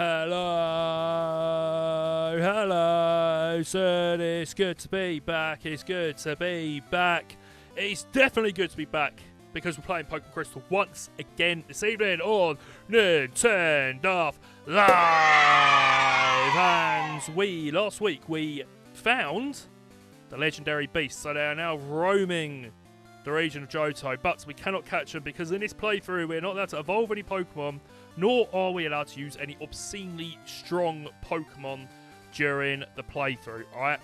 Hello, hello, sir. It's good to be back. It's good to be back. It's definitely good to be back because we're playing Pokémon Crystal once again this evening on Nintendo Live. And last week we found the legendary beasts, so they are now roaming the region of Johto, but we cannot catch them because in this playthrough we're not allowed to evolve any Pokemon, nor are we allowed to use any obscenely strong Pokemon during the playthrough, alright?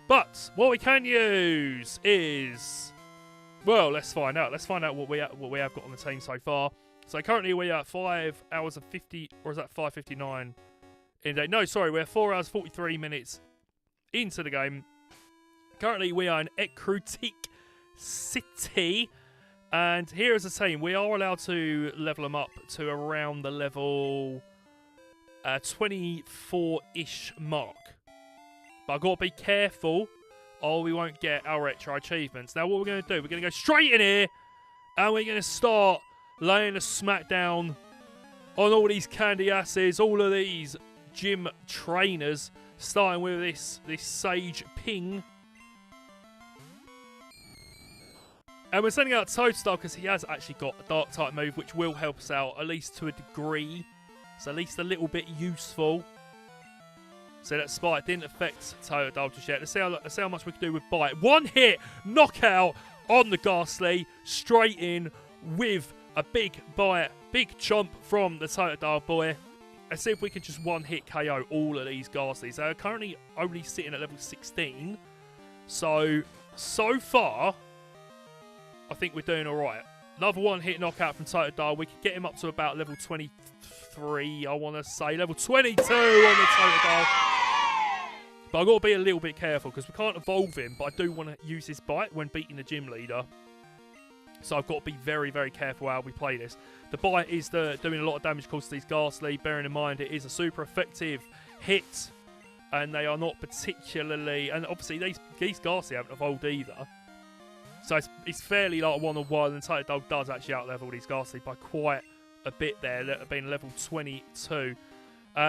But what we can use is, well, let's find out. Let's find out what we have got on the team so far. So currently we are 5 hours and 50, or is that 5:59 in the day? No, sorry, we're 4 hours 43 minutes into the game. Currently we are in Ekrutik City, and here is the team. We are allowed to level them up to around the level 24-ish mark, but I've got to be careful or we won't get our retro achievements. Now what we're going to do, we're going to go straight in here and we're going to start laying a smackdown on all these candy asses, all of these gym trainers, starting with this Sage Ping. And we're sending out Toadstar because he has actually got a Dark type move, which will help us out, at least to a degree. It's at least a little bit useful. So that Spike didn't affect Totodile just yet. Let's see how much we can do with Bite. One hit, knockout on the Ghastly, straight in with a big bite, big chomp from the Totodile boy. Let's see if we can just one hit KO all of these Ghastlies. They're currently only sitting at level 16. So far, I think we're doing alright. Another one hit knockout from Totodile. We could get him up to about level 23, I want to say. Level 22 on the Totodile. But I've got to be a little bit careful because we can't evolve him, but I do want to use his bite when beating the gym leader. So I've got to be very, very careful how we play this. The bite is doing a lot of damage to these Ghastly. Bearing in mind it is a super effective hit, and they are not particularly... And obviously these Ghastly haven't evolved either. So it's fairly like one-on-one, and Totodile does actually out-level these Ghastly by quite a bit there, being level 22.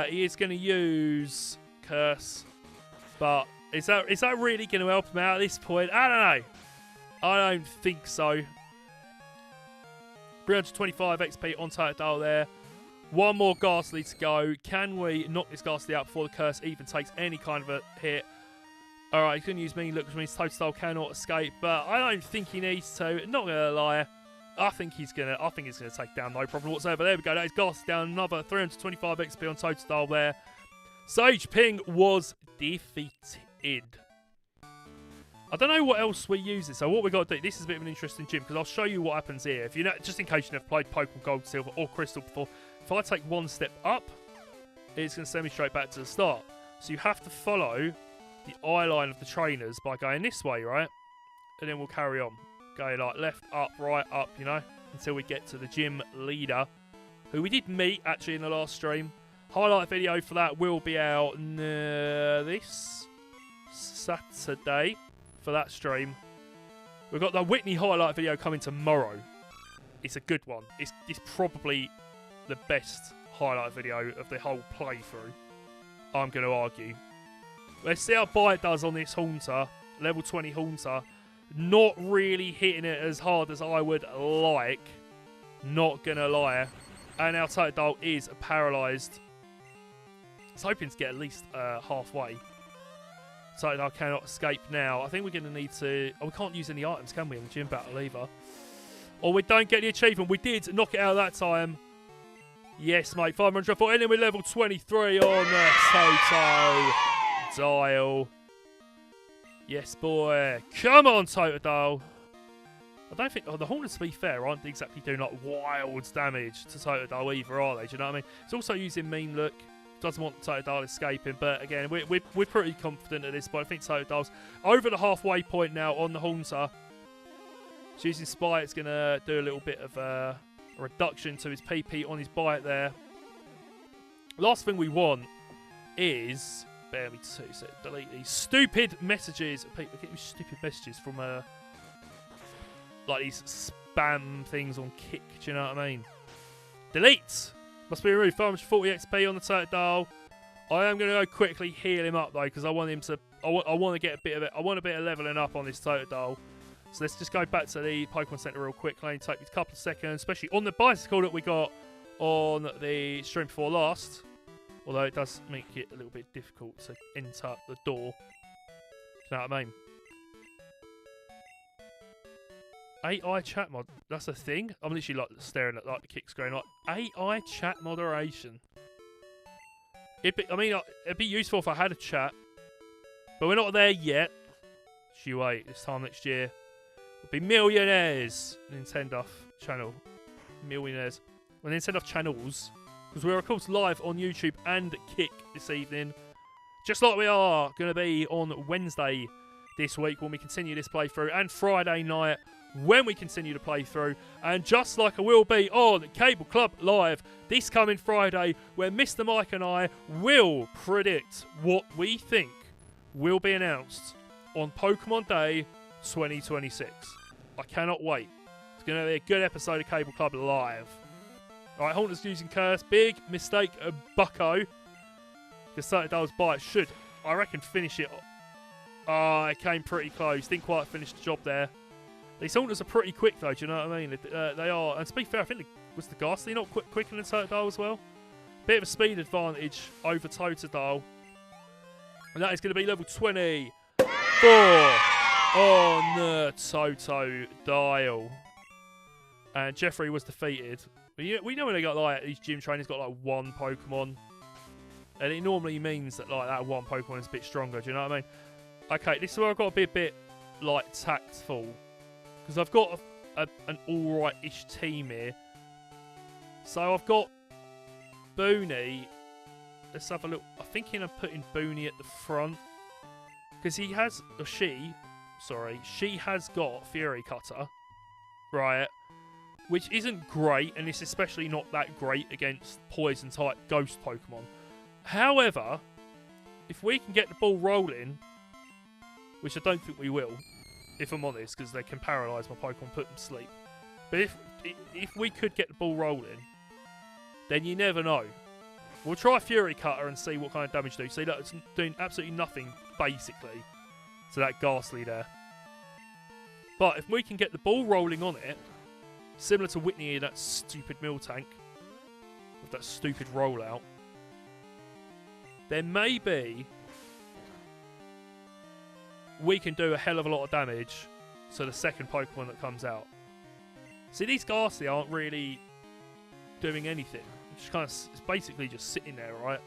He is going to use Curse, but is that really going to help him out at this point? I don't know. I don't think so. 325 XP on Totodile there. One more Ghastly to go. Can we knock this Ghastly out before the Curse even takes any kind of a hit? Alright, he's going to use Mean Look, which means Totodile cannot escape, but I don't think he needs to. Not going to lie. I think he's going to take down no problem whatsoever. There we go. That is Ghastly down. Another 325 XP on Totodile there. Sage Ping was defeated. I don't know what else we're using. So what we've got to do, this is a bit of an interesting gym, because I'll show you what happens here. If you know, just in case you've never played Pokemon Gold, Silver or Crystal before, if I take one step up, it's going to send me straight back to the start. So you have to follow the eye line of the trainers by going this way, right? And then we'll carry on. Go like left, up, right, up, you know, until we get to the gym leader, who we did meet actually in the last stream. Highlight video for that will be out this Saturday for that stream. We've got the Whitney highlight video coming tomorrow. It's a good one. It's probably the best highlight video of the whole playthrough, I'm going to argue. Let's see how Bite does on this Haunter. Level 20 Haunter. Not really hitting it as hard as I would like. Not going to lie. And our Totodile is paralysed. I was hoping to get at least halfway. Totodile cannot escape now. I think we're going to need to... Oh, we can't use any items, can we, in the gym battle either? Or we don't get the achievement. We did knock it out that time. Yes, mate. 504. And then we're level 23 on the Totodile. Yes, boy. Come on, Totodile. I don't think... Oh, the Hornets, to be fair, aren't exactly doing like wild damage to Totodile either, are they? Do you know what I mean? It's also using Mean Look. Doesn't want Totodile escaping, but again, we're pretty confident at this point. I think Totodile's over the halfway point now on the Haunter. So using Spite, it's going to do a little bit of a reduction to his PP on his bite there. Last thing we want is... Bear me too, so delete these stupid messages. People get me stupid messages from like these spam things on Kick. Do you know what I mean? Delete. Must be removed. 540 XP on the Totodile. I am going to go quickly heal him up though, because I want him to. I want to get a bit of it. I want a bit of leveling up on this Totodile. So let's just go back to the Pokemon Center real quickly. Take me a couple of seconds, especially on the bicycle that we got on the stream before last. Although it does make it a little bit difficult to enter the door. You know what I mean? AI chat mod. That's a thing. I'm literally like staring at like the kick screen. Like AI chat moderation. It'd be useful if I had a chat, but we're not there yet. Just wait. This time next year, we'll be millionaires. Nintendo channel, millionaires. Well, Nintendo channels, because we're of course live on YouTube and Kick this evening, just like we are going to be on Wednesday this week when we continue this playthrough, and Friday night when we continue to play through, and just like I will be on Cable Club Live this coming Friday, where Mr. Mike and I will predict what we think will be announced on Pokemon Day 2026. I cannot wait. It's going to be a good episode of Cable Club Live. Alright, Haunter's using Curse. Big mistake of Bucko. Because Totodile's bite should, I reckon, finish it. Oh, it came pretty close. Didn't quite finish the job there. These Haunters are pretty quick, though, do you know what I mean? They are. And to be fair, I think was the Ghastly not quicker than Totodile as well? Bit of a speed advantage over Totodile. And that is going to be level 24 on the Totodile. And Jeffrey was defeated. We know when they got like these gym trainers got like one Pokemon. And it normally means that like that one Pokemon is a bit stronger, do you know what I mean? Okay, this is where I've got to be a bit like tactful. Because I've got an alright-ish team here. So I've got Booney. Let's have a look. I'm thinking of putting Booney at the front. Because he has, or she has got Fury Cutter. Right. Which isn't great, and it's especially not that great against Poison-type Ghost Pokemon. However, if we can get the ball rolling, which I don't think we will, if I'm honest, because they can paralyse my Pokemon, put them to sleep. But if we could get the ball rolling, then you never know. We'll try Fury Cutter and see what kind of damage do. See, that it's doing absolutely nothing, basically, to that Ghastly there. But if we can get the ball rolling on it, similar to Whitney in that stupid Miltank, with that stupid rollout, then maybe we can do a hell of a lot of damage to the second Pokemon that comes out. See, these Ghastly aren't really doing anything. It's basically just sitting there, right?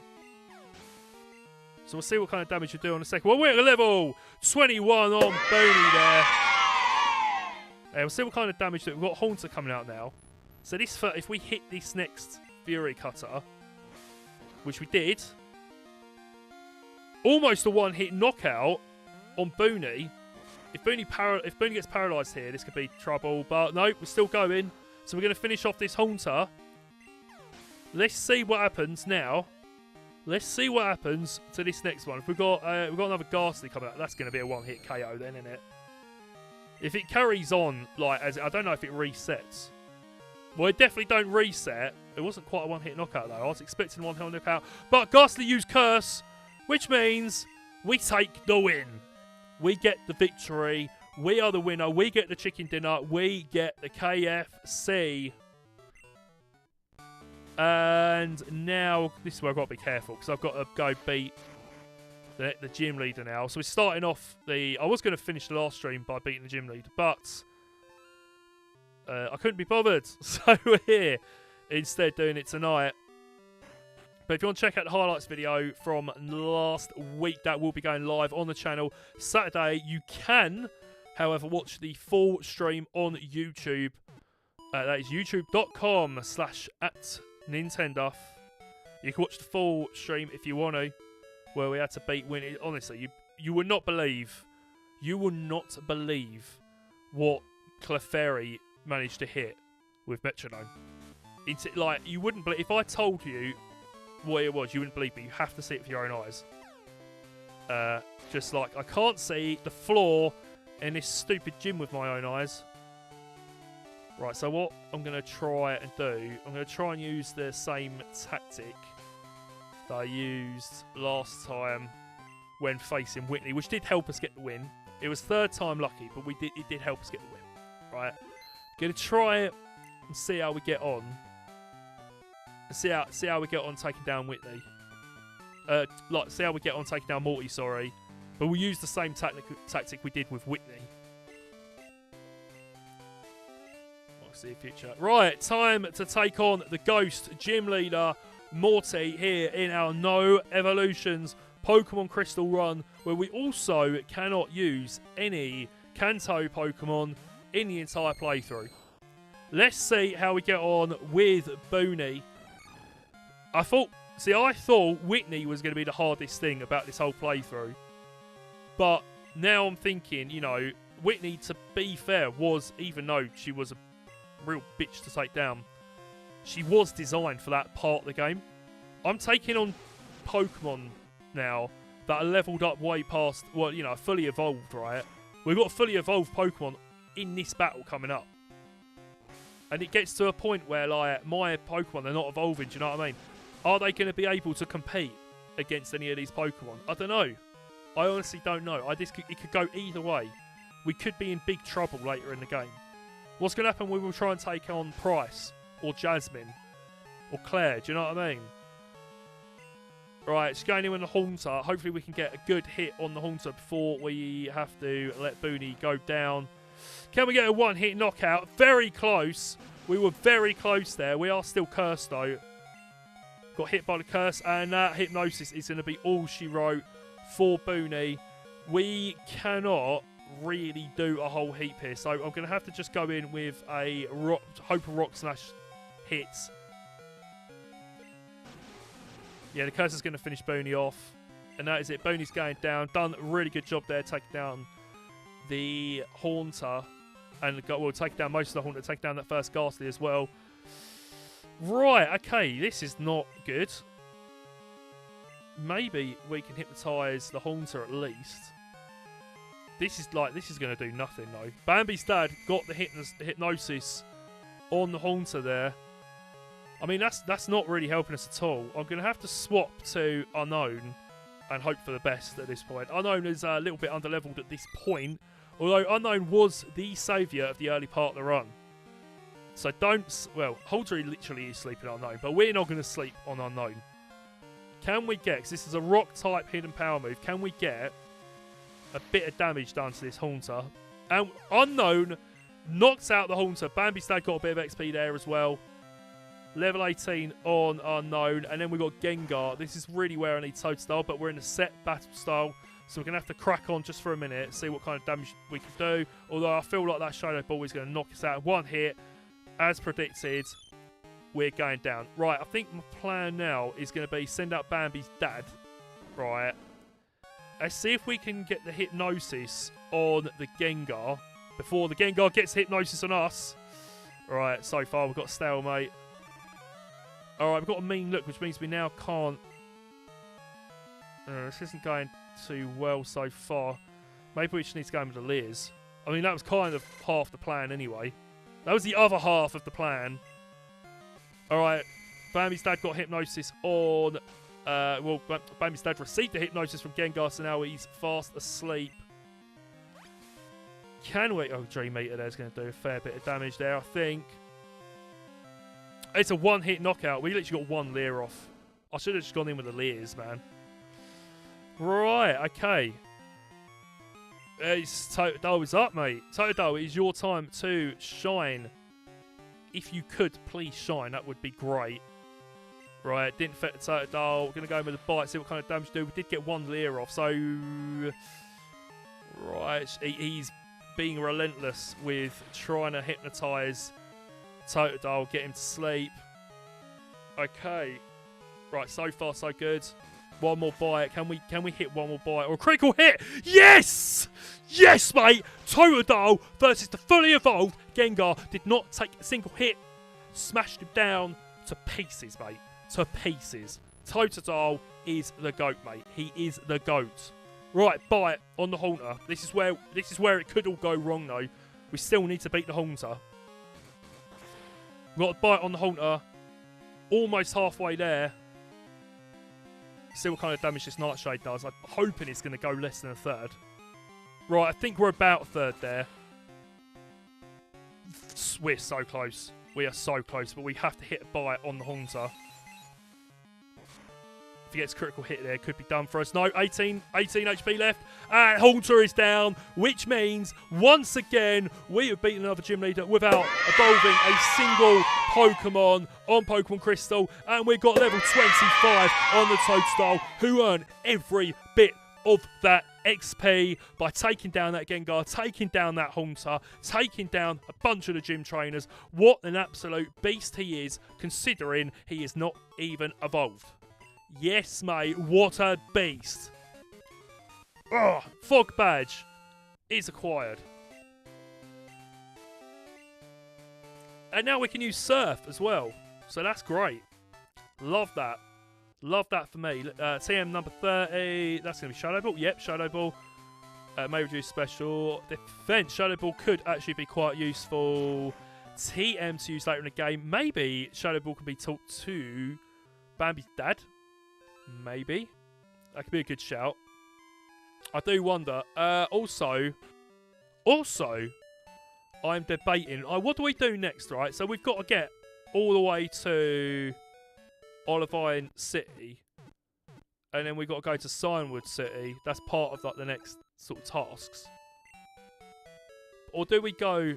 So we'll see what kind of damage you do on the second. Well, we're at level 21 on Boney there. Yeah, we'll see what kind of damage do. We've got Haunter coming out now. So this, if we hit this next Fury Cutter, which we did, almost a one-hit knockout on Booney. If Booney gets paralysed here, this could be trouble. But no, we're still going. So we're going to finish off this Haunter. Let's see what happens now. Let's see what happens to this next one. If we've got another Ghastly coming out, that's going to be a one-hit KO then, isn't it? If it carries on, like, I don't know if it resets. Well, it definitely don't reset. It wasn't quite a one-hit knockout, though. I was expecting a one-hit knockout. But Ghastly used Curse, which means we take the win. We get the victory. We are the winner. We get the chicken dinner. We get the KFC. And now, this is where I've got to be careful, because I've got to go beat the gym leader now. So we're starting off I was going to finish the last stream by beating the gym leader, but I couldn't be bothered. So we're here instead doing it tonight. But if you want to check out the highlights video from last week, that will be going live on the channel Saturday. You can, however, watch the full stream on YouTube. That is youtube.com/@Nintendo. You can watch the full stream if you want to, where we had to beat Winnie. Honestly, you will not believe what Clefairy managed to hit with Metronome. It's like, you wouldn't believe, if I told you what it was, you wouldn't believe me. You have to see it with your own eyes. Just like, I can't see the floor in this stupid gym with my own eyes. Right, so what I'm going to try and do, I'm going to try and use the same tactic that I used last time when facing Whitney, which did help us get the win. It was third time lucky, but it did help us get the win. Right, going to try it and see how we get on. See how we get on taking down Whitney. See how we get on taking down Morty, sorry. But we'll use the same tactic we did with Whitney. See you future. Right, time to take on the Ghost Gym Leader, Morty, here in our No Evolutions Pokemon Crystal run, where we also cannot use any Kanto Pokemon in the entire playthrough. Let's see how we get on with Booney. I thought Whitney was going to be the hardest thing about this whole playthrough. But now I'm thinking, you know, Whitney, to be fair, was, even though she was a real bitch to take down, she was designed for that part of the game. I'm taking on Pokemon now that are leveled up way past, well, you know, fully evolved, right? We've got fully evolved Pokemon in this battle coming up. And it gets to a point where, like, my Pokemon, they're not evolving, do you know what I mean? Are they going to be able to compete against any of these Pokemon? I don't know. I honestly don't know. It could go either way. We could be in big trouble later in the game. What's going to happen? We will try and take on Price or Jasmine or Claire. Do you know what I mean? Right, it's going in with the Haunter. Hopefully we can get a good hit on the Haunter before we have to let Booney go down. Can we get a one-hit knockout? Very close. We were very close there. We are still cursed, though. Got hit by the curse, and that hypnosis is going to be all she wrote for Booney. We cannot really do a whole heap here, so I'm going to have to just go in with a Hope of Rock Slash hits. Yeah, the curse is going to finish Booney off, and that is it. Booney's going down. Done a really good job there, taking down the Haunter, and we'll take down most of the Haunter, take down that first Ghastly as well. Right, okay, this is not good. Maybe we can hypnotise the Haunter at least. This is going to do nothing though. Bambi's dad got the hypnosis on the Haunter there. I mean, that's not really helping us at all. I'm going to have to swap to Unknown and hope for the best at this point. Unknown is a little bit underleveled at this point, although Unknown was the saviour of the early part of the run. So Haunter literally is sleeping on Unknown, but we're not going to sleep on Unknown. Can we get, because this is a rock-type hidden power move, can we get a bit of damage done to this Haunter? And Unknown knocks out the Haunter. Bambi's dad got a bit of XP there as well. Level 18 on Unknown. And then we've got Gengar. This is really where I need Toadstool, but we're in a set battle style. So we're going to have to crack on just for a minute, see what kind of damage we can do. Although I feel like that Shadow Ball is going to knock us out. One hit, as predicted, we're going down. Right, I think my plan now is going to be send out Bambi's dad. Right. Let's see if we can get the hypnosis on the Gengar before the Gengar gets hypnosis on us. Right, so far we've got stalemate. Alright, we've got a mean look, which means we now can't... this isn't going too well so far. Maybe we just need to go in with the Leers. I mean, that was kind of half the plan anyway. That was the other half of the plan. Alright, Bambi's dad got hypnosis on... Bambi's dad received the hypnosis from Gengar, so now he's fast asleep. Can we... Oh, Dream Eater there's going to do a fair bit of damage there, I think. It's a one-hit knockout. We literally got one Leer off. I should have just gone in with the Leers, man. Right, okay. Totodile is up, mate. Totodile, it is your time to shine. If you could, please shine. That would be great. Right, didn't affect the Totodile. We're going to go in with a bite, see what kind of damage do. We did get one Leer off, so... Right, he's being relentless with trying to hypnotise Totodile, get him to sleep. Okay. Right, so far so good. One more bite. Can we hit one more bite? Or a critical hit? Yes! Yes, mate! Totodile versus the fully evolved Gengar did not take a single hit. Smashed him down to pieces, mate. To pieces. Totodile is the GOAT, mate. He is the GOAT. Right, bite on the Haunter. This is where it could all go wrong, though. We still need to beat the Haunter. We've got a bite on the Haunter. Almost halfway there. See what kind of damage this Nightshade does. I'm hoping it's going to go less than a third. Right, I think we're about a third there. We're so close. We are so close, but we have to hit a bite on the Haunter. If he gets a critical hit there, it could be done for us. No, 18 HP left. And Haunter is down, which means, once again, we have beaten another gym leader without evolving a single Pokemon on Pokémon Crystal. And we've got level 25 on the Toadstool, who earn every bit of that XP by taking down that Gengar, taking down that Haunter, taking down a bunch of the gym trainers. What an absolute beast he is, considering he is not even evolved. Yes, mate, what a beast. Oh, Fog Badge is acquired. And now we can use Surf as well. So that's great. Love that. Love that for me. TM number 30. That's going to be Shadow Ball. Yep, Shadow Ball. May reduce special defense. Shadow Ball could actually be quite useful. TM to use later in the game. Maybe Shadow Ball can be taught to Bambi's dad. Maybe. That could be a good shout. I do wonder. Also, I'm debating. What do we do next, right? So we've got to get all the way to Olivine City. And then we've got to go to Cianwood City. That's part of like the next sort of tasks. Or do we go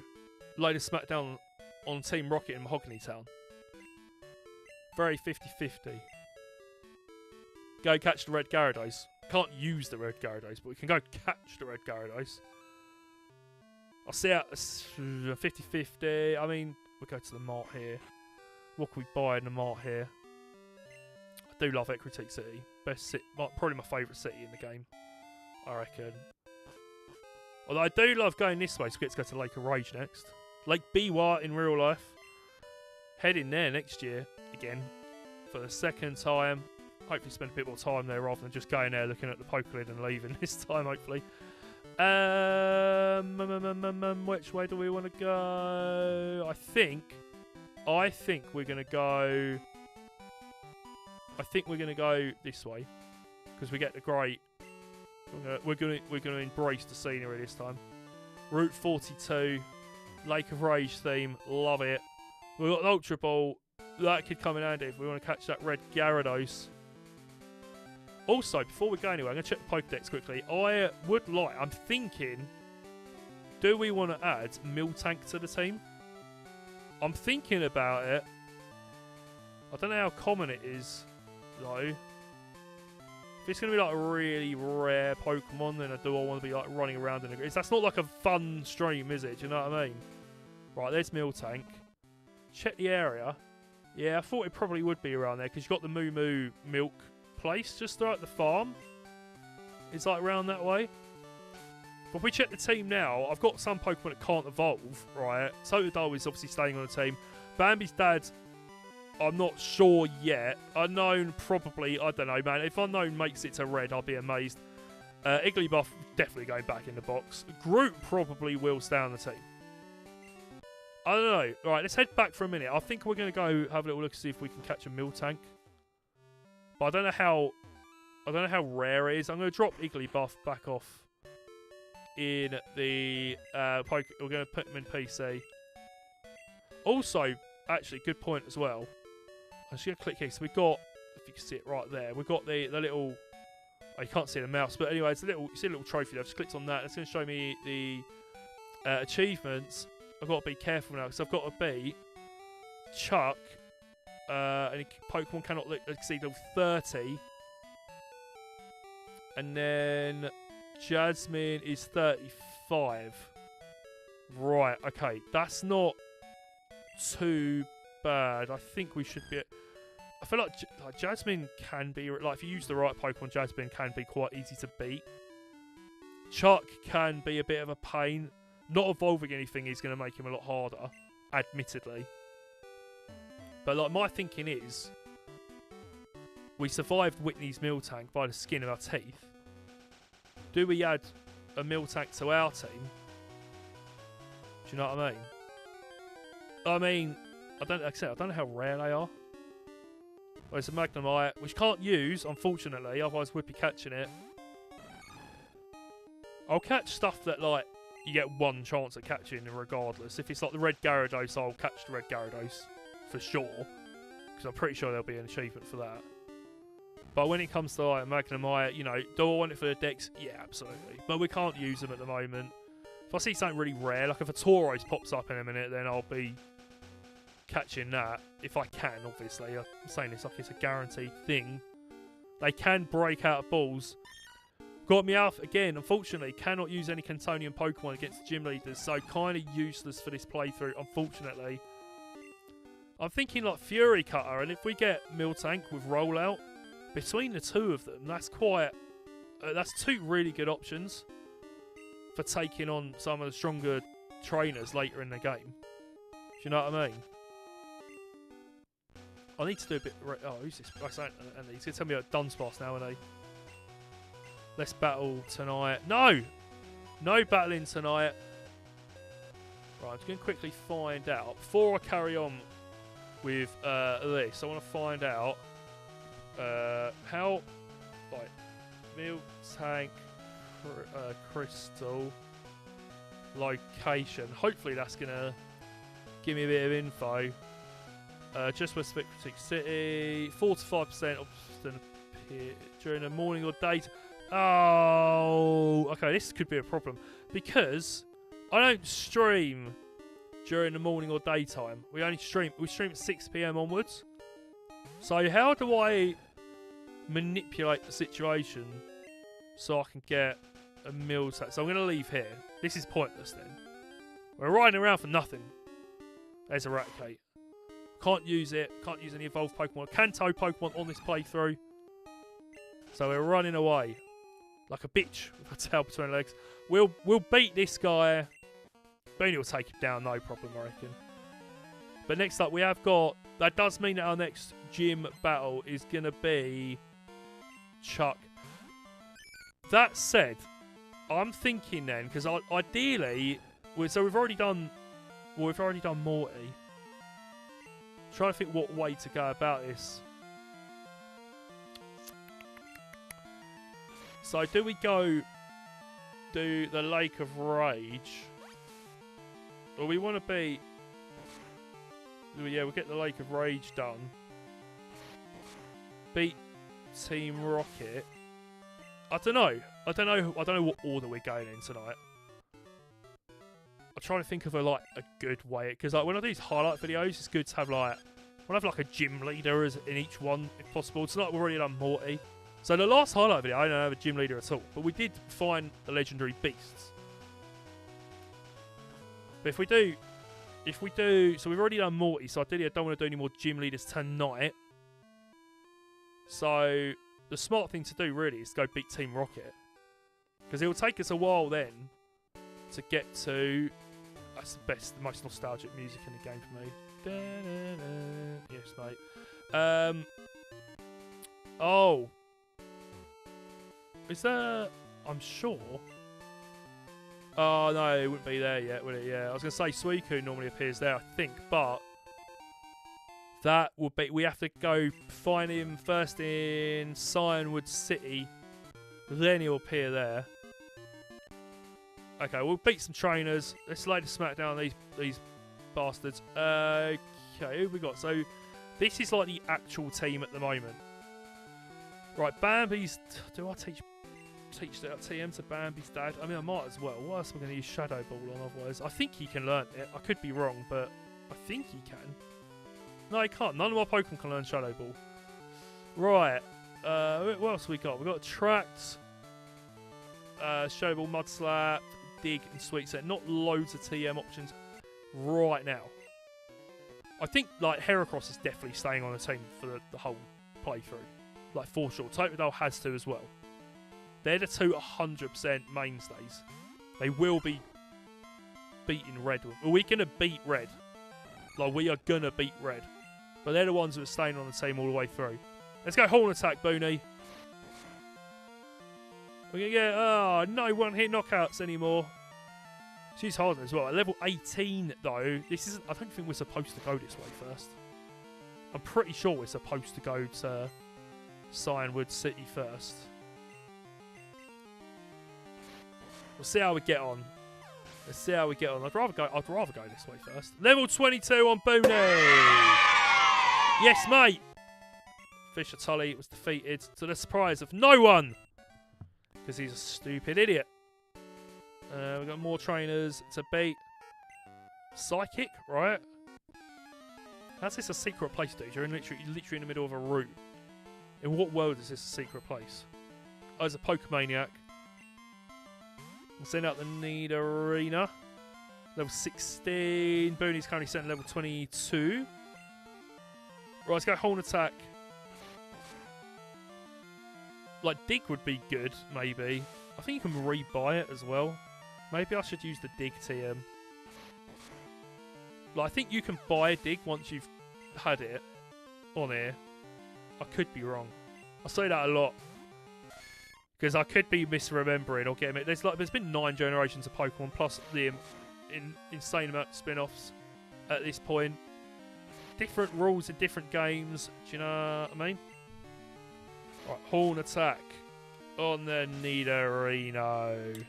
lay the smackdown on Team Rocket in Mahogany Town? Very 50-50. Go catch the red Gyarados. Can't use the red Gyarados, but we can go catch the red Gyarados. I'll see out 50-50. I mean, we'll go to the mart here. What can we buy in the mart here? I do love Ecruteak City. Best city, probably my favourite city in the game, I reckon. Although I do love going this way, so we get to go to Lake of Rage next. Lake Biwa in real life. Heading there next year, again, for the second time. Hopefully spend a bit more time there rather than just going there looking at the Pokelid and leaving this time, hopefully. Which way do we want to go? I think we're going to go... I think we're going to go this way. Because we get the great... We're going to embrace the scenery this time. Route 42. Lake of Rage theme. Love it. We've got an Ultra Ball. That could come in handy if we want to catch that red Gyarados. Also, before we go anywhere, I'm going to check the Pokedex quickly. I'm thinking, do we want to add Miltank to the team? I'm thinking about it. I don't know how common it is, though. If it's going to be like a really rare Pokemon, then do I want to be like running around in a... That's not like a fun stream, is it? Do you know what I mean? Right, there's Miltank. Check the area. Yeah, I thought it probably would be around there, because you've got the Moo Moo Milk place just right at the farm. It's like around that way. But if we check the team now, I've got some Pokemon that can't evolve, right? Totodile is obviously staying on the team. Bambi's dad, I'm not sure yet. Unknown, probably. I don't know, man. If Unknown makes it to red, I'll be amazed. Igglybuff, definitely going back in the box. Groot probably will stay on the team. I don't know. All right, let's head back for a minute. I think we're going to go have a little look to see if we can catch a Miltank. But I don't know how rare it is. I'm going to drop Igglybuff back off in the we're going to put him in PC. Also, actually, good point as well. I'm just going to click here. So we've got, if you can see it right there, we've got the little... Oh, you can't see the mouse, but anyway, it's you see a little trophy there. I've just clicked on that. It's going to show me the achievements. I've got to be careful now because I've got to beat Chuck. Any Pokemon cannot exceed level 30. And then Jasmine is 35. Right, okay. That's not too bad. I think we should be... I feel like Jasmine can be... Like, if you use the right Pokemon, Jasmine can be quite easy to beat. Chuck can be a bit of a pain. Not evolving anything is going to make him a lot harder, admittedly. But like my thinking is, we survived Whitney's Miltank by the skin of our teeth. Do we add a Miltank to our team? Do you know what I mean? I mean, like I said, I don't know how rare they are. Well, it's a Magnemite, which can't use, unfortunately, otherwise we'd be catching it. I'll catch stuff that, like, you get one chance at catching regardless. If it's like the red Gyarados, I'll catch the red Gyarados for sure. Because I'm pretty sure there'll be an achievement for that. But when it comes to like Magnemite, you know, do I want it for the decks? Yeah, absolutely. But we can't use them at the moment. If I see something really rare, like if a Tauros pops up in a minute, then I'll be catching that. If I can, obviously. I'm saying this like it's a guaranteed thing. They can break out of balls. Got me out again. Unfortunately, cannot use any Cantonian Pokemon against gym leaders, so kind of useless for this playthrough. Unfortunately, I'm thinking like Fury Cutter, and if we get Miltank with Rollout between the two of them, that's quite. That's two really good options for taking on some of the stronger trainers later in the game. Do you know what I mean? I need to do a bit. Oh, who's this? He's going to tell me about Dunsparce now, isn't he? Let's battle tonight. No! No battling tonight. Right, I'm just going to quickly find out. Before I carry on with this, I want to find out how, like, Miltank Crystal location. Hopefully that's going to give me a bit of info. Just west of Critic City. 4 to 5% often appear during the morning or daytime. Oh, okay, this could be a problem because I don't stream during the morning or daytime. We stream at 6 PM onwards. So how do I manipulate the situation so I can get a Miltank? So I'm going to leave here. This is pointless then. We're riding around for nothing. There's Eradicate. Can't use it. Can't use any evolved Pokemon. Kanto Pokemon on this playthrough. So we're running away. Like a bitch with a tail between her legs. We'll beat this guy. Booney will take him down, no problem, I reckon. But next up, we have got... That does mean that our next gym battle is going to be Chuck. That said, I'm thinking then, because ideally... So we've already done... Well, we've already done Morty. Trying to think what way to go about this. So do we go do the Lake of Rage? Or we want to be... Yeah, we'll get the Lake of Rage done. Beat Team Rocket. I don't know. I don't know what order we're going in tonight. I'm trying to think of a good way. Because like when I do these highlight videos, it's good to have like... I'll have like a gym leader in each one if possible. Tonight we've already done Morty. So the last highlight video, I don't have a gym leader at all, but we did find the legendary beasts. But if we do, so we've already done Morty, so ideally I don't want to do any more gym leaders tonight. So the smart thing to do really is to go beat Team Rocket. Because it will take us a while then to get to, that's the most nostalgic music in the game for me. Yes, mate. Oh. Is there... I'm sure. Oh, no, it wouldn't be there yet, would it? Yeah, I was going to say Suicune normally appears there, I think, but... That would be... We have to go find him first in Cyanwood City. Then he'll appear there. Okay, we'll beat some trainers. Let's lay the smack down on these bastards. Okay, who have we got? So, this is like the actual team at the moment. Right, Bambi's... Do I teach that TM to Bambi's dad? I mean, I might as well. What else am I going to use Shadow Ball on otherwise? I think he can learn it. I could be wrong, but I think he can. No, he can't. None of my Pokemon can learn Shadow Ball. Right. What else have we got? We've got Tract, Shadow Ball, Mud Slap, Dig, and Sweet Set. Not loads of TM options right now. I think, like, Heracross is definitely staying on the team for the whole playthrough. Like, for sure. Totodile has to as well. They're the two 100% mainstays. They will be beating Red. Are we going to beat Red? Like, we are going to beat Red. But they're the ones that are staying on the team all the way through. Let's go Horn Attack, Booney. We're going to get... Oh, no one-hit knockouts anymore. She's hard as well. At level 18, though, this isn't... I don't think we're supposed to go this way first. I'm pretty sure we're supposed to go to Cyanwood City first. We'll see how we get on. Let's see how we get on. I'd rather go this way first. Level 22 on Booney. Yes, mate. Fisher Tully was defeated to the surprise of no one. Because he's a stupid idiot. We've got more trainers to beat. Psychic, right? How's this a secret place, dude? You're literally in the middle of a room. In what world is this a secret place? Oh, it's a Pokemaniac. We'll send out the Need Arena. Level 16. Booney's currently set at level 22. Right, let's go Horn Attack. Like, Dig would be good, maybe. I think you can rebuy it as well. Maybe I should use the Dig TM. Like, I think you can buy a Dig once you've had it on here. I could be wrong. I say that a lot. Because I could be misremembering or getting it. There's been 9 generations of Pokemon plus the insane amount of spin-offs at this point. Different rules in different games. Do you know what I mean? Right, Horn Attack on the Nidorino.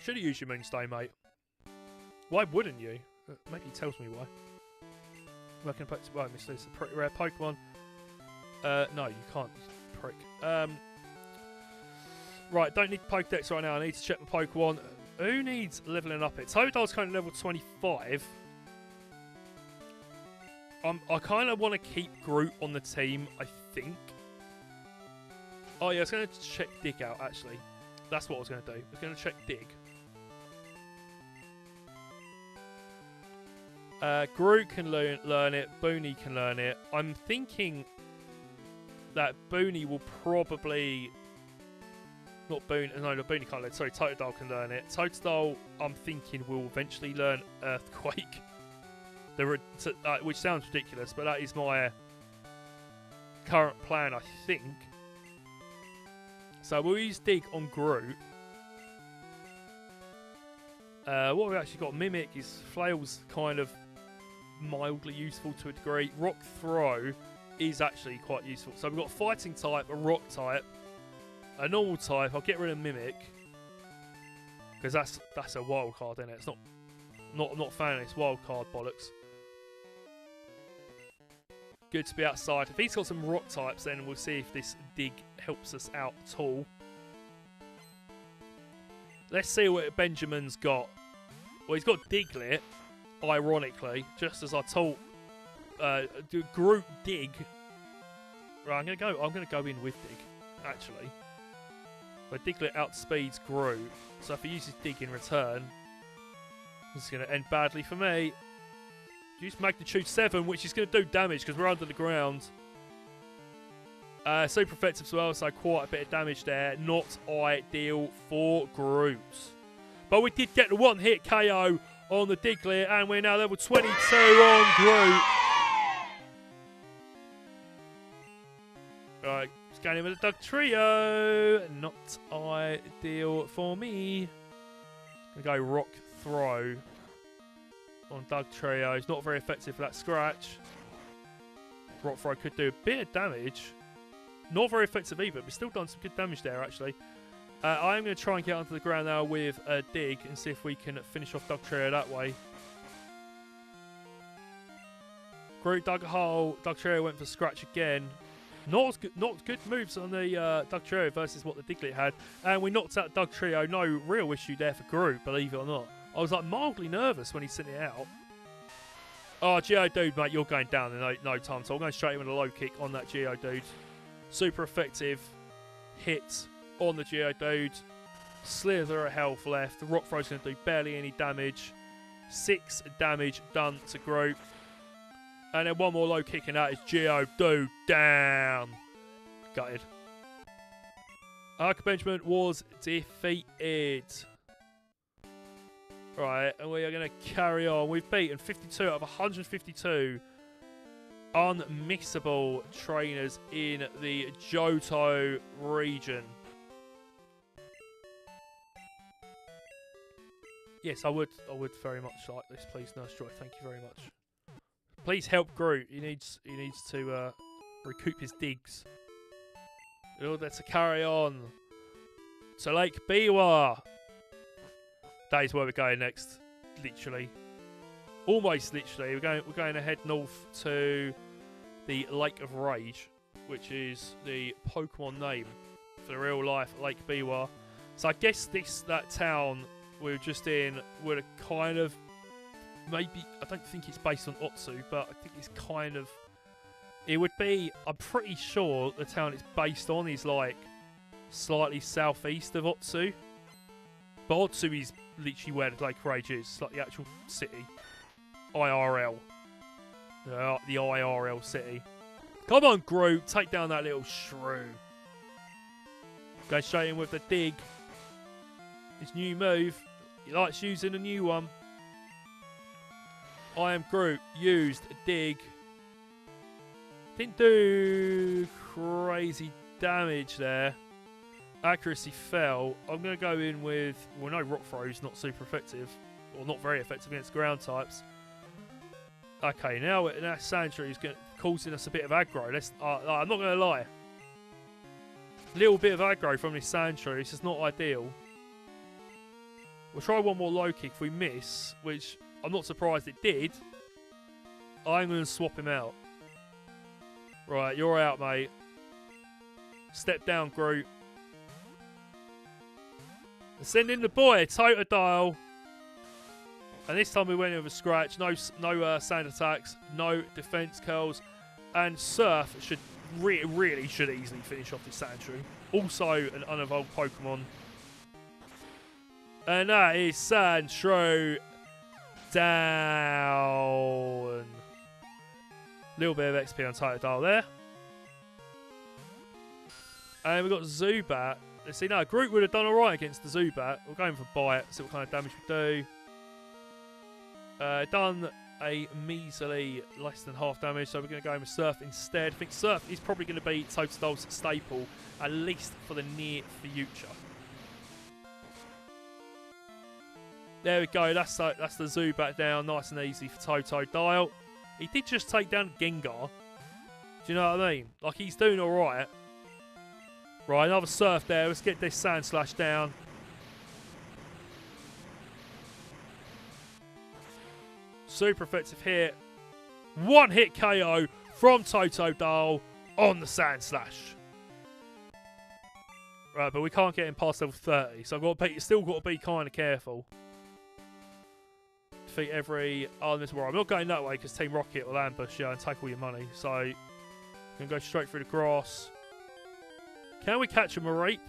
Should have used your Moonstone, mate. Why wouldn't you? Maybe he tells me why. Well, I can put this is a pretty rare Pokemon. No, you can't, prick. Right, don't need Pokedex right now. I need to check my Pokemon. Who needs leveling up it? Totodil's kind of level 25. I kind of want to keep Groot on the team, I think. Oh, yeah, I was going to check Dig out, actually. That's what I was going to do. I was going to check Dig. Groot can learn it. Booney can learn it. I'm thinking that Booney will probably... Not Booney. No, Booney can't learn it. Sorry, Totodile can learn it. Totodile, I'm thinking, will eventually learn Earthquake. Which sounds ridiculous, but that is my current plan, I think. So we'll use Dig on Groot. What we've actually got, Mimic is Flail's kind of mildly useful to a degree. Rock Throw is actually quite useful. So we've got a Fighting type, a Rock type, a normal type. I'll get rid of Mimic because that's a wild card, isn't it? It's not I'm not a fan of this wild card bollocks. Good to be outside. If he's got some Rock types, then we'll see if this Dig helps us out at all. Let's see what Benjamin's got. Well, he's got Diglett, ironically, just as I taught Groot Dig. Right, I'm gonna go in with Dig, actually. But Diglett outspeeds Groot, so if he uses Dig in return, this is gonna end badly for me. Use Magnitude 7, which is gonna do damage because we're under the ground. Super effective as well, so quite a bit of damage there. Not ideal for Groot. But we did get the one-hit KO on the Diglett, and we're now level 22 on Groot. Right, scanning with the Dugtrio. Not ideal for me. Gonna go Rock Throw on Dugtrio. It's not very effective for that scratch. Rock Throw could do a bit of damage. Not very effective either, but still done some good damage there, actually. I am going to try and get onto the ground now with a Dig and see if we can finish off Dugtrio that way. Groot dug a hole. Dugtrio went for scratch again. Not good moves on the Dugtrio versus what the Diglett had. And we knocked out Dugtrio. No real issue there for Groot, believe it or not. I was like mildly nervous when he sent it out. Oh, Geodude, mate, you're going down in no time. So I'm going straight in with a low kick on that Geodude. Super effective hit on the Geodude. Slither of health left. The Rock Throw's going to do barely any damage. 6 damage done to Groot. And then one more low kick, and that is Geodude down. Gutted. Arca Benjamin was defeated. Right, and we are going to carry on. We've beaten 52 out of 152 unmissable trainers in the Johto region. Yes, I would very much like this, please, Nurse Joy. Thank you very much. Please help Groot. He needs to recoup his digs in order to carry on to Lake Biwa. That is where we're going next. Literally, almost literally. We're going to head north to the Lake of Rage, which is the Pokemon name for the real life Lake Biwa. So I guess that town we were just in would have kind of maybe, I don't think it's based on Otsu, but I think it's kind of, it would be, I'm pretty sure the town it's based on is like slightly southeast of Otsu. But Otsu is literally where the Lake of Rage is, like the actual city. IRL. The IRL city. Come on, Groot, take down that little shrew. Go straight in with the dig. His new move. He likes using a new one. I am Groot. Used a dig. Didn't do crazy damage there. Accuracy fell. I'm going to go in with... Well, no, Rock Throw is not super effective. Or not very effective against ground types. Okay, now Sandshrew is causing us a bit of aggro. I'm not going to lie. A little bit of aggro from this Sandshrew. This is not ideal. We'll try one more low kick. If we miss, which I'm not surprised it did, I'm going to swap him out. Right, you're out, mate. Step down, Groot. Send in the boy, Totodile. And this time we went in with a scratch. No sand attacks, no defense curls, and Surf should really should easily finish off this Sandshrew. Also an unevolved Pokemon. And that is Sandshrew down. Little bit of XP on Totodile there. And we've got Zubat. Let's see, now Groot would have done alright against the Zubat. We're going for Bite, see what kind of damage we do. Done a measly less than half damage, so we're going to go in with Surf instead. I think Surf is probably going to be Totodile's staple, at least for the near future. There we go, that's the Zubat down, nice and easy for Totodile. He did just take down Gengar. Do you know what I mean? Like, he's doing alright. Right, another Surf there. Let's get this Sand Slash down. Super effective hit. One hit KO from Totodile on the Sand Slash. Right, but we can't get him past level 30, so still got to be kind of careful. Defeat every... Oh, this I'm not going that way because Team Rocket will ambush you and take all your money. So, I'm going to go straight through the grass. Can we catch a Mareep?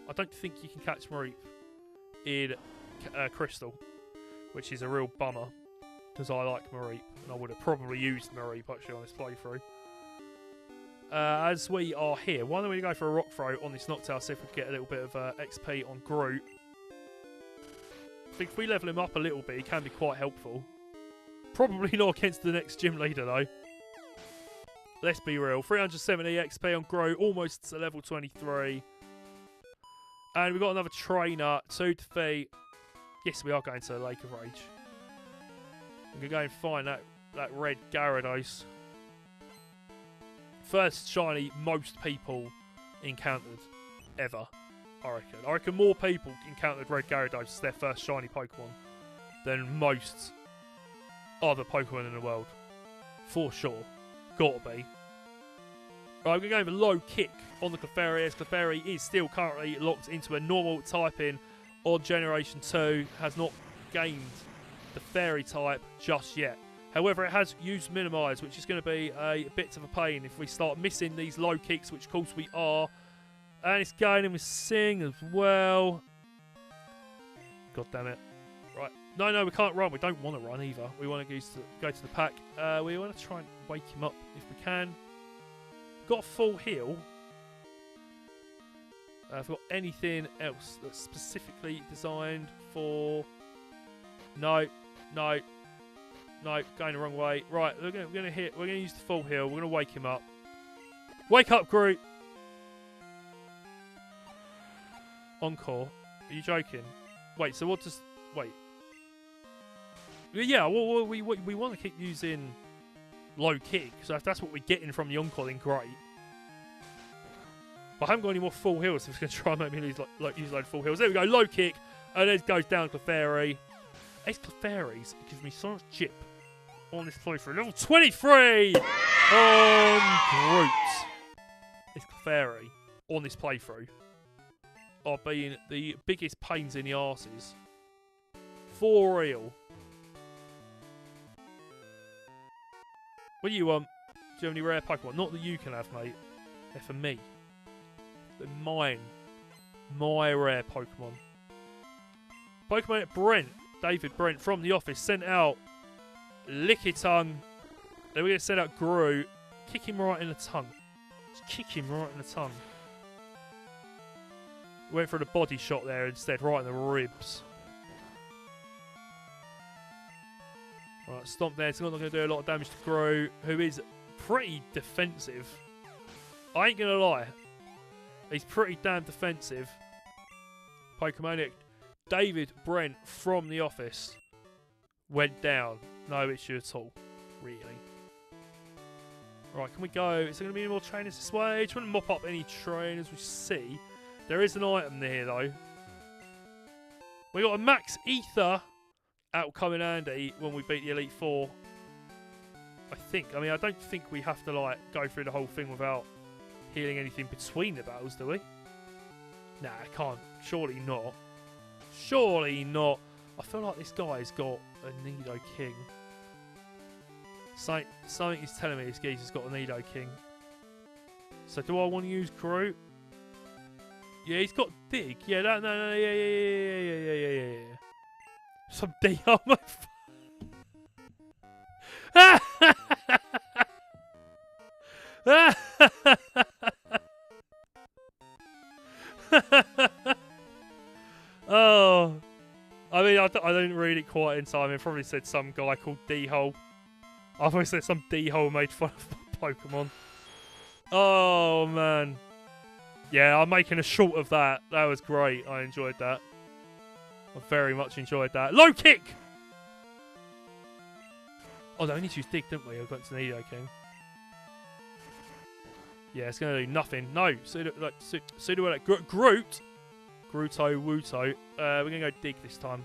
I don't think you can catch Mareep in Crystal, which is a real bummer because I like Mareep and I would have probably used Mareep actually on this playthrough. As we are here, why don't we go for a Rock Throw on this Noctowl, see if we can get a little bit of XP on Groot. I think if we level him up a little bit, he can be quite helpful. Probably not against the next gym leader though. Let's be real. 370 XP on Grow, almost to level 23. And we've got another trainer to defeat. Yes, we are going to the Lake of Rage. We're going to go and find that red Gyarados. First shiny most people encountered ever, I reckon. I reckon more people encountered red Gyarados as their first shiny Pokemon than most other Pokemon in the world. For sure. Gotta be. Right, we're going to go with a low kick on the Clefairy, as Clefairy is still currently locked into a normal typing on Generation 2. Has not gained the Fairy type just yet. However, it has used Minimise, which is going to be a bit of a pain if we start missing these low kicks, which of course we are. And it's going in with Sing as well. God damn it. Right. No, we can't run. We don't want to run either. We want to go to the pack. We want to try and wake him up if we can. Got a full heal. Have we got anything else that's specifically designed for... No. No, going the wrong way. Right, we're gonna use the full heal. We're gonna wake him up. Wake up, Groot! Encore. Are you joking? Wait, so what does... Wait. Yeah, well, we want to keep using low kick, so if that's what we're getting from the Encore, then great. But I haven't got any more full heals, so it's going to try and make me use a load of full heals. There we go, low kick, and then it goes down Clefairy. Ace Clefairies gives me so much chip on this playthrough. Level 23 on Groot. Ace Clefairy on this playthrough are being the biggest pains in the arses. For real. What do you want? Do you have any rare Pokemon? Not that you can have, mate. They're for me. They're mine. My rare Pokemon. Pokemon at Brent. David Brent from the office sent out Lickitung. Then we're going to send out Gru. Kick him right in the tongue. Just kick him right in the tongue. Went for the body shot there instead, right in the ribs. Right, stomp there. It's not going to do a lot of damage to Gru, who is pretty defensive. I ain't going to lie. He's pretty damn defensive. Pokemonic David Brent from the office went down. No issue at all, really. Right, can we go? Is there going to be any more trainers this way? Just want to mop up any trainers we see. There is an item there, though. We got a Max Ether. That'll come in handy when we beat the Elite Four. I think. I mean, I don't think we have to, like, go through the whole thing without healing anything between the battles, do we? Nah, I can't. Surely not. Surely not. I feel like this guy's got a Nido King. Something is telling me this geezer's got a Nido King. So do I want to use Groot? Yeah, he's got Dig. Yeah, no, yeah. Some D. Oh my. Oh, I mean, I didn't read it quite in time. It probably said some guy called D-Hole. I've always said some D-Hole made fun of Pokemon. Oh, man. Yeah, I'm making a short of that. That was great. I enjoyed that. I very much enjoyed that. Low kick! Oh, they only used Dig, didn't we? I got to Nido King. Yeah, it's going to do nothing. No, Groot. Gruto, Wuto. We're going to go Dig this time.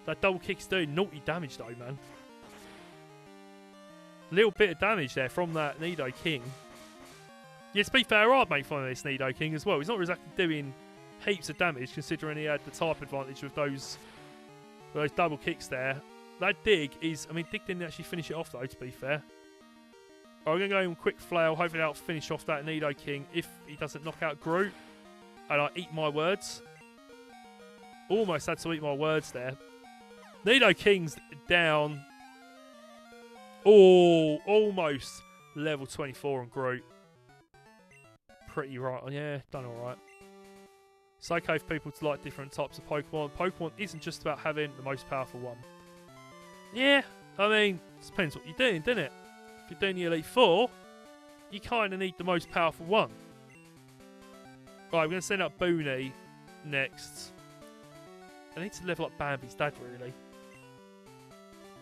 That double kick's doing naughty damage though, man. A little bit of damage there from that Nido King. Yeah, to be fair, I'd make fun of this Nido King as well. He's not exactly doing heaps of damage considering he had the type advantage with those double kicks there. That Dig is... I mean, Dig didn't actually finish it off though, to be fair. Right, we're going to go in quick flail. Hopefully that'll finish off that Nido King if he doesn't knock out Groot. And I eat my words. Almost had to eat my words there. Nido King's down. Oh, almost level 24 on Groot. Pretty right. Yeah, done alright. It's okay for people to like different types of Pokemon. Pokemon isn't just about having the most powerful one. Yeah, I mean, it depends what you're doing, doesn't it? If you're doing the Elite Four, you kind of need the most powerful one. Right, we're going to send out Booney next. I need to level up Bambi's dad, really.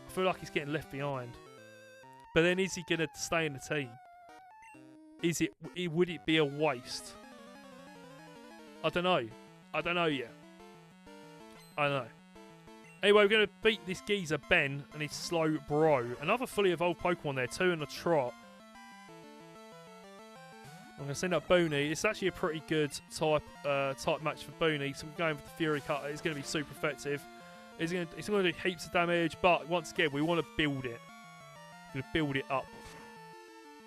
I feel like he's getting left behind. But then is he going to stay in the team? Would it be a waste? I don't know. I don't know yet. I don't know. Anyway, we're going to beat this geezer Ben and his slow bro. Another fully evolved Pokemon there, 2 in a trot. I'm going to send out Booney. It's actually a pretty good type match for Booney. So we're going with the Fury Cutter. It's going to be super effective. It's going to do heaps of damage, but once again, we want to build it. We're going to build it up.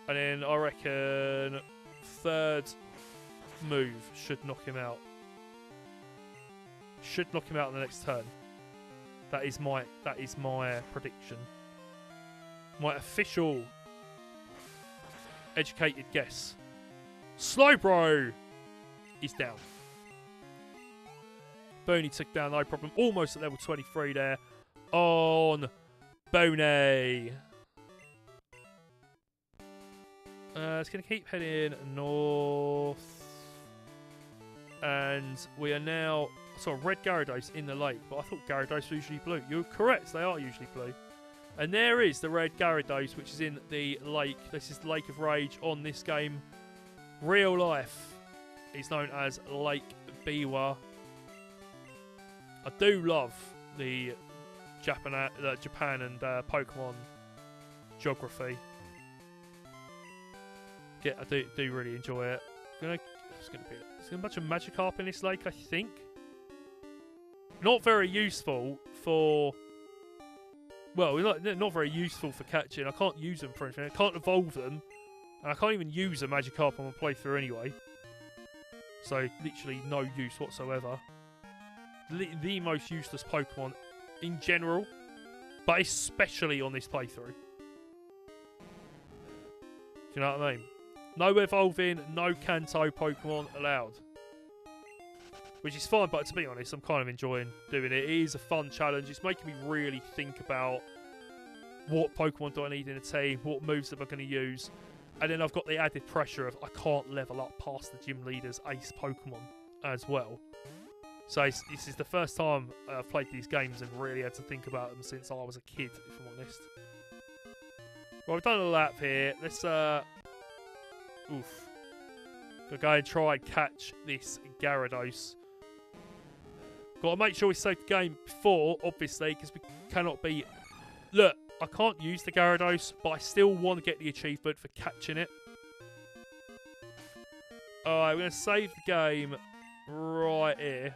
And then I reckon third move should knock him out. Should knock him out on the next turn. That is my prediction. My official educated guess. Slowbro is down. Booney took down no problem. Almost at level 23 there on Boney. It's going to keep heading north. And we are now... Sorry, red Gyarados in the lake. But I thought Gyarados were usually blue. You're correct, they are usually blue. And there is the red Gyarados, which is in the lake. This is the Lake of Rage on this game. Real life. It's known as Lake Biwa. I do love the Japan and Pokemon geography. I do really enjoy it. There's going to be a bunch of Magikarp in this lake, I think. Not very useful for... Well, not very useful for catching. I can't use them for anything. I can't evolve them. And I can't even use a Magikarp on my playthrough anyway. So, literally no use whatsoever. The most useless Pokemon in general. But especially on this playthrough. Do you know what I mean? No evolving, no Kanto Pokemon allowed. Which is fine, but to be honest, I'm kind of enjoying doing it. It is a fun challenge. It's making me really think about what Pokemon do I need in a team, what moves am I going to use. And then I've got the added pressure of I can't level up past the gym leader's ace Pokemon as well. So this is the first time I've played these games and really had to think about them since I was a kid, if I'm honest. Well, we've done a lap here. Let's Gonna go and try and catch this Gyarados. Gotta make sure we save the game before, obviously, because we cannot be... Look, I can't use the Gyarados, but I still want to get the achievement for catching it. Alright, we're gonna save the game right here.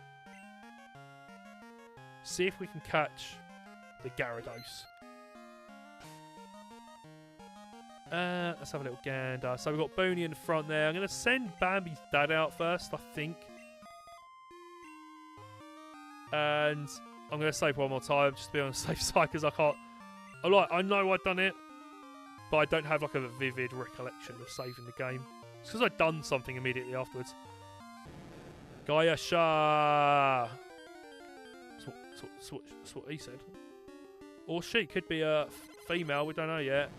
See if we can catch the Gyarados. Let's have a little gander. So we've got Booney in the front there. I'm going to send Bambi's dad out first, I think. And I'm going to save one more time, just to be on the safe side, because I can't... I know I've done it, but I don't have like a vivid recollection of saving the game. It's because I've done something immediately afterwards. Gaiasha! That's what he said. Or she could be a female, we don't know yet.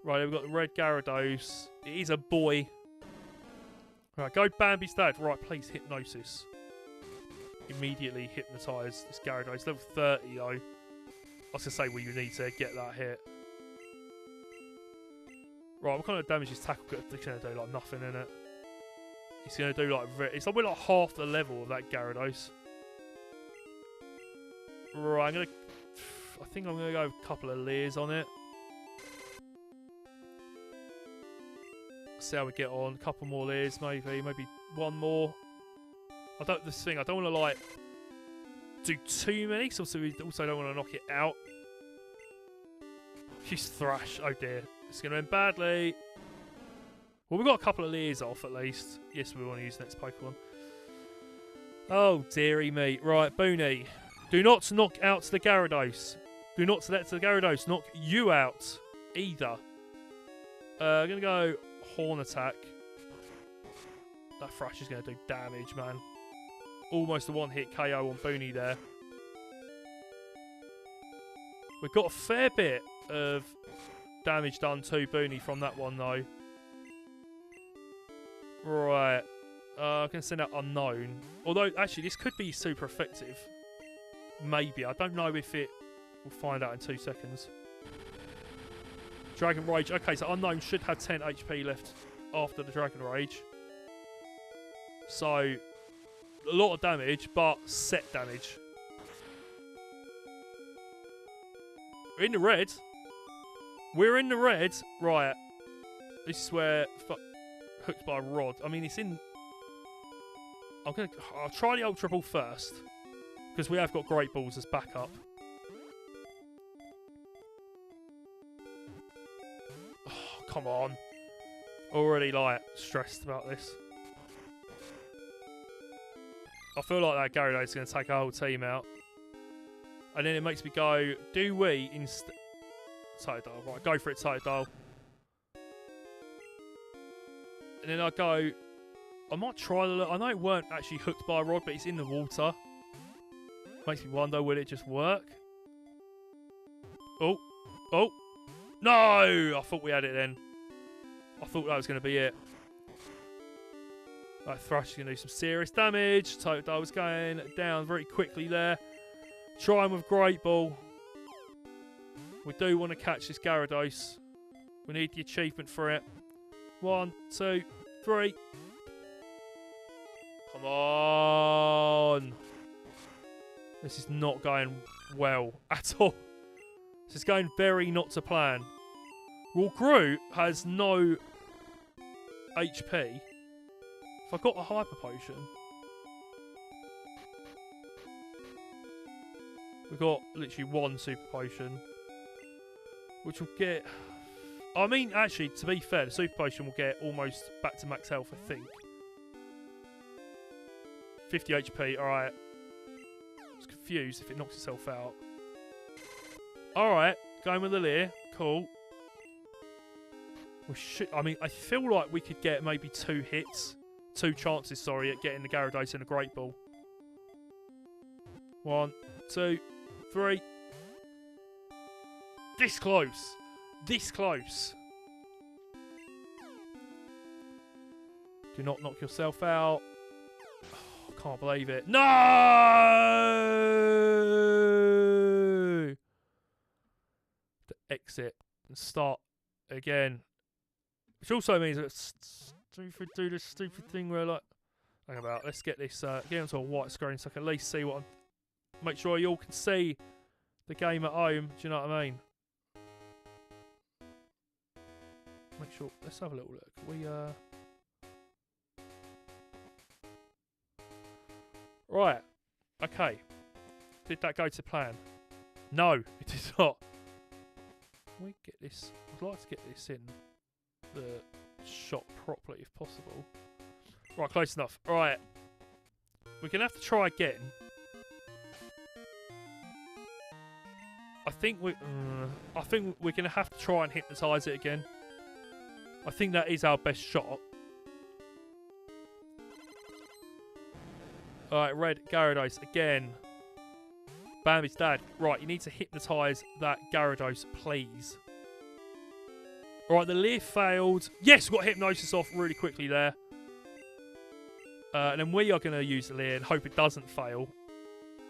Right, we've got the red Gyarados. It is a boy. Right, go Bambi's dad. Right, please hypnosis. Immediately hypnotise this Gyarados. Level 30 though. I was going to say, well, you need to get that hit. Right, what kind of damage is tackle going to do? Like nothing in it. It's going to do like... It's like we're like half the level of that Gyarados. Right, I think I'm going to go a couple of layers on it. See how we get on. A couple more layers, maybe one more. I don't want to like do too many, so we also don't want to knock it out. She's Thrash. Oh dear, it's going to end badly. Well, we've got a couple of layers off at least. Yes, we want to use the next Pokemon. Oh dearie me. Right, Booney, do not knock out the Gyarados. Do not let the Gyarados knock you out either. I'm going to go Horn Attack. That Thrash is going to do damage, man. Almost a one-hit KO on Booney there. We've got a fair bit of damage done to Booney from that one, though. Right. I can send out Unknown. Although, actually, this could be super effective. Maybe. I don't know if it... We'll find out in 2 seconds. Dragon Rage. Okay, so Unknown should have 10 HP left after the Dragon Rage. So, a lot of damage, but set damage. We're in the red. We're in the red. Right. This is where... Hooked by a rod. I mean, it's in... I'll try the Ultra Ball first. Because we have got Great Balls as backup. Come on. Already, like, stressed about this. I feel like that Gyarados is going to take our whole team out. And then it makes me go, do we instead... Totodile. Right, go for it, Totodile. And then I go... I might try the... I know it weren't actually hooked by a rod, but it's in the water. Makes me wonder, will it just work? Oh. Oh. No! I thought we had it then. I thought that was going to be it. That Thrush is going to do some serious damage. Totodile was going down very quickly there. Trying with Great Ball. We do want to catch this Gyarados. We need the achievement for it. 1, 2, 3. Come on. This is not going well at all. This is going very not to plan. Well, Groot has no HP. If I got a Hyper Potion, we've got literally 1 Super Potion, which will get... I mean, actually, to be fair, the Super Potion will get almost back to max health, I think. 50 HP, alright. I was confused if it knocks itself out. Alright, going with the Leer, cool. We should, I mean, I feel like we could get maybe 2 hits. 2 chances, sorry, at getting the Gyarados and a Great Ball. 1, 2, 3. This close. This close. Do not knock yourself out. Oh, I can't believe it. No! To exit and start again. Which also means that do this stupid thing where, like, hang about, let's get this, get onto a white screen so I can at least see what I'm, make sure you all can see the game at home. Do you know what I mean? Make sure, let's have a little look. We, right, okay. Did that go to plan? No, it did not. Can we get this, I'd like to get this in the shot properly if possible. Right, close enough. Right, we're gonna have to try again. I think we're gonna have to try and hypnotise it again. I think that is our best shot. Alright, red Gyarados again. Bambi's dad. Right, you need to hypnotise that Gyarados, please. Alright, the Leer failed. Yes, we got Hypnosis off really quickly there. And then we are going to use the Leer and hope it doesn't fail.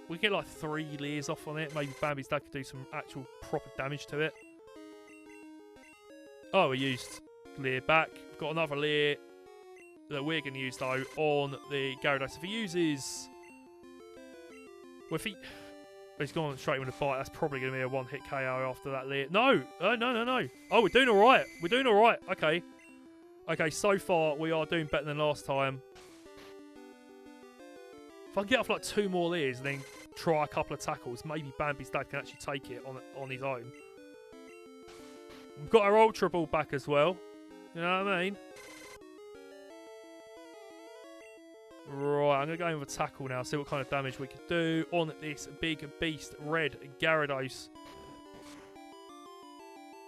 We get like 3 Leers off on it. Maybe Bambi's dad could do some actual proper damage to it. Oh, we used Leer back. We've got another Leer that we're going to use, though, on the Gyarados. If he uses... Well, if he... He's gone straight with a bite. That's probably going to be a 1-hit KO after that Leer. No! No. Oh, we're doing all right. We're doing all right. Okay. Okay, so far, we are doing better than last time. If I can get off like 2 more Leers and then try a couple of tackles, maybe Bambi's dad can actually take it on his own. We've got our Ultra Ball back as well. You know what I mean? Right, I'm going to go in with a tackle now, see what kind of damage we could do on this big beast, red Gyarados.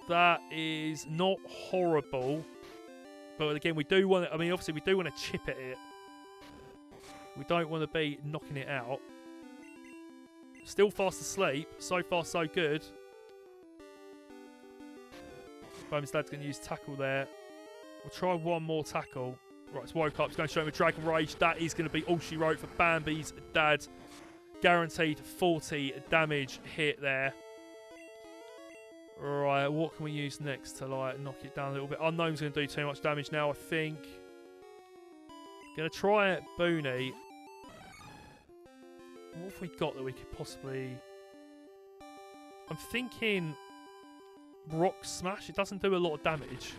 That is not horrible. But again, we do want to, I mean, obviously we do want to chip at it. We don't want to be knocking it out. Still fast asleep. So far, so good. Bambi's dad's going to use tackle there. We'll try one more tackle. Right, it's woke up. It's going to show him a Dragon Rage. That is going to be all she wrote for Bambi's dad. Guaranteed 40 damage hit there. Right, what can we use next to like knock it down a little bit? Unknown's going to do too much damage now, I think. Going to try it, Booney. What have we got that we could possibly... I'm thinking Rock Smash. It doesn't do a lot of damage.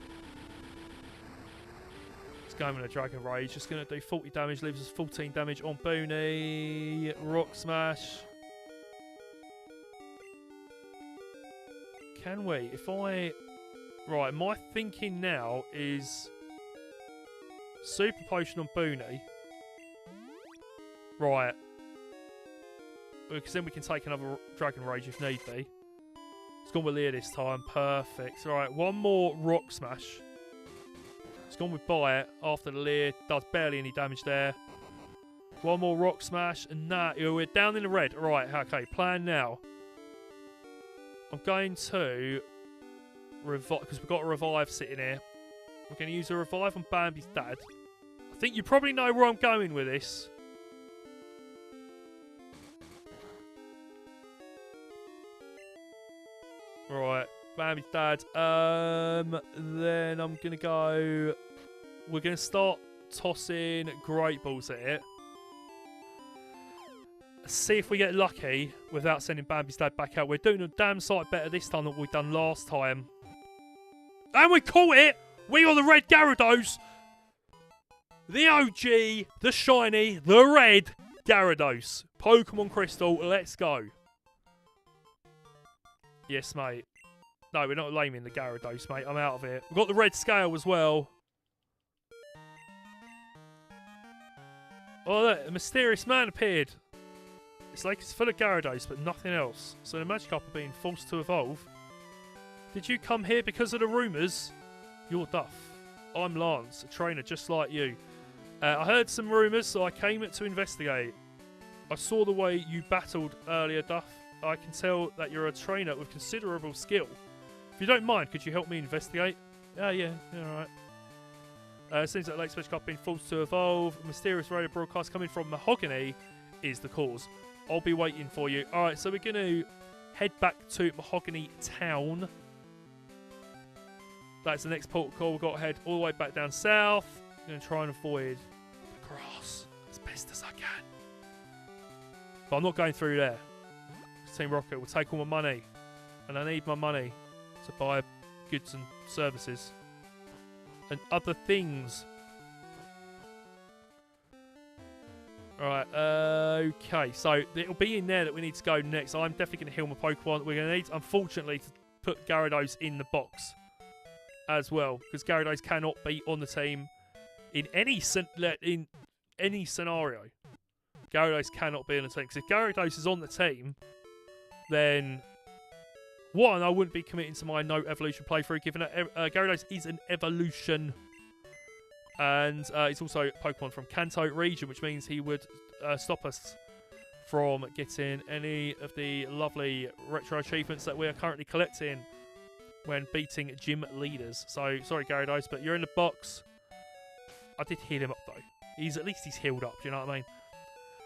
It's going with a Dragon Rage. Just going to do 40 damage. Leaves us 14 damage on Booney. Rock Smash. Can we? If I... Right, my thinking now is... Super Potion on Booney. Right. Because then we can take another Dragon Rage if need be. It's gone with Leer this time. Perfect. Right, one more Rock Smash. It's gone with Bite after the Leer. Does barely any damage there. One more Rock Smash. And that, we're down in the red. Right, okay. Plan now. I'm going to revive, because we've got a revive sitting here. We're going to use a revive on Bambi's dad. I think you probably know where I'm going with this. Right, Bambi's dad. Then I'm going to go... We're going to start tossing Great Balls at it. See if we get lucky without sending Bambi's dad back out. We're doing a damn sight better this time than we've done last time. And we caught it! We got the red Gyarados! The OG, the shiny, the red Gyarados. Pokemon Crystal, let's go. Yes, mate. No, we're not laming the Gyarados, mate. I'm out of it. We've got the red scale as well. Oh, look, a mysterious man appeared. It's like it's full of Gyarados, but nothing else. So the Magikarp are being forced to evolve. Did you come here because of the rumours? You're Duff. I'm Lance, a trainer just like you. I heard some rumours, so I came to investigate. I saw the way you battled earlier, Duff. I can tell that you're a trainer with considerable skill. If you don't mind, could you help me investigate? Yeah, alright. Seems that Lake Magikarp being forced to evolve. A mysterious radio broadcast coming from Mahogany is the cause. I'll be waiting for you. Alright, so we're going to head back to Mahogany Town. That's the next port call. We've got to head all the way back down south. I'm going to try and avoid the grass as best as I can. But I'm not going through there. Team Rocket will take all my money. And I need my money to buy goods and services. And other things. Alright, okay. So it'll be in there that we need to go next. I'm definitely going to heal my Pokemon. We're going to need, unfortunately, to put Gyarados in the box as well. Because Gyarados cannot be on the team in any scenario. Gyarados cannot be on the team. Because if Gyarados is on the team, then... One, I wouldn't be committing to my no evolution playthrough, given that Gyarados is an evolution. And it's also a Pokemon from Kanto region, which means he would stop us from getting any of the lovely retro achievements that we are currently collecting when beating gym leaders. So, sorry Gyarados, but you're in the box. I did heal him up though. At least he's healed up, do you know what I mean?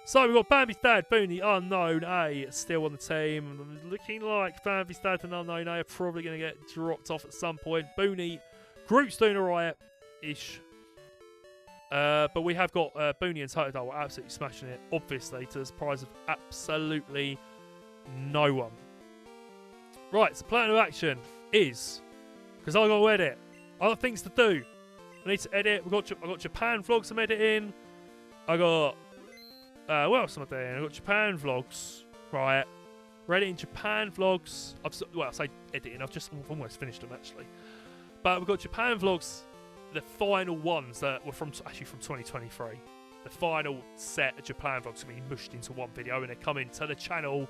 So we've got Bambi's dad, Booney, Unknown A, still on the team. Looking like Bambi's dad and Unknown A are probably going to get dropped off at some point. Booney, Groot's doing alright-ish. But we have got Booney and Totodile absolutely smashing it, obviously, to the surprise of absolutely no one. Right, so plan of action is, because I've got to edit. I got things to do. I need to edit. I've got Japan vlogs I'm editing. I got... what else am I doing? I've got Japan vlogs. Right. We're editing Japan vlogs. Well, I say editing. I've almost finished them, actually. But we've got Japan vlogs, the final ones that were actually from 2023. The final set of Japan vlogs are going to be mushed into one video, and they're coming to the channel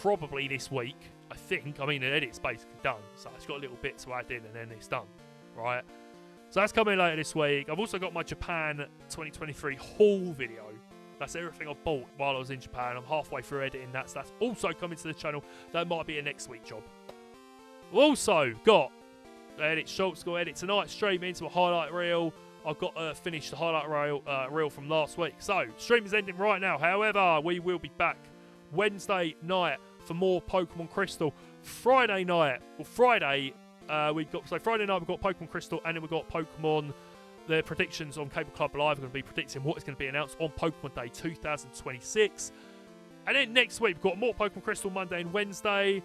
probably this week, I think. I mean, the edit's basically done, so it's got a little bit to add in, and then it's done. Right. So that's coming later this week. I've also got my Japan 2023 haul video. That's everything I bought while I was in Japan. I'm halfway through editing that, so that's also coming to the channel. That might be a next week job. We've also got edit shorts, got edit tonight, stream into a highlight reel. I've got to finish the highlight reel from last week. So, stream is ending right now. However, we will be back Wednesday night for more Pokemon Crystal. Friday night, well, Friday night we've got Pokemon Crystal, and then we've got Pokemon. The predictions on Cable Club Live are going to be predicting what is going to be announced on Pokemon Day 2026. And then next week, we've got more Pokemon Crystal Monday and Wednesday.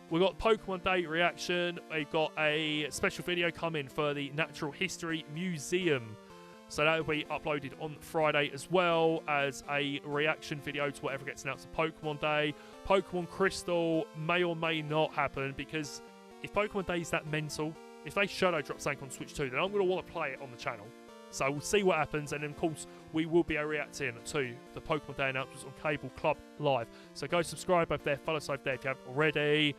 We've got Pokemon Day reaction. We've got a special video coming for the Natural History Museum. So that will be uploaded on Friday, as well as a reaction video to whatever gets announced on Pokemon Day. Pokemon Crystal may or may not happen, because if Pokemon Day is that mental, if they shadow drop something on Switch 2, then I'm going to want to play it on the channel. So we'll see what happens, and then, of course, we will be reacting to the Pokemon Day announcements on Cable Club Live. So go subscribe over there, follow us over there if you haven't already.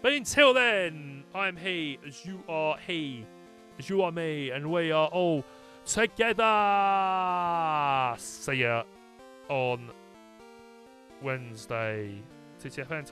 But until then, I am he, as you are he, as you are me, and we are all together. See ya on Wednesday. TTFN,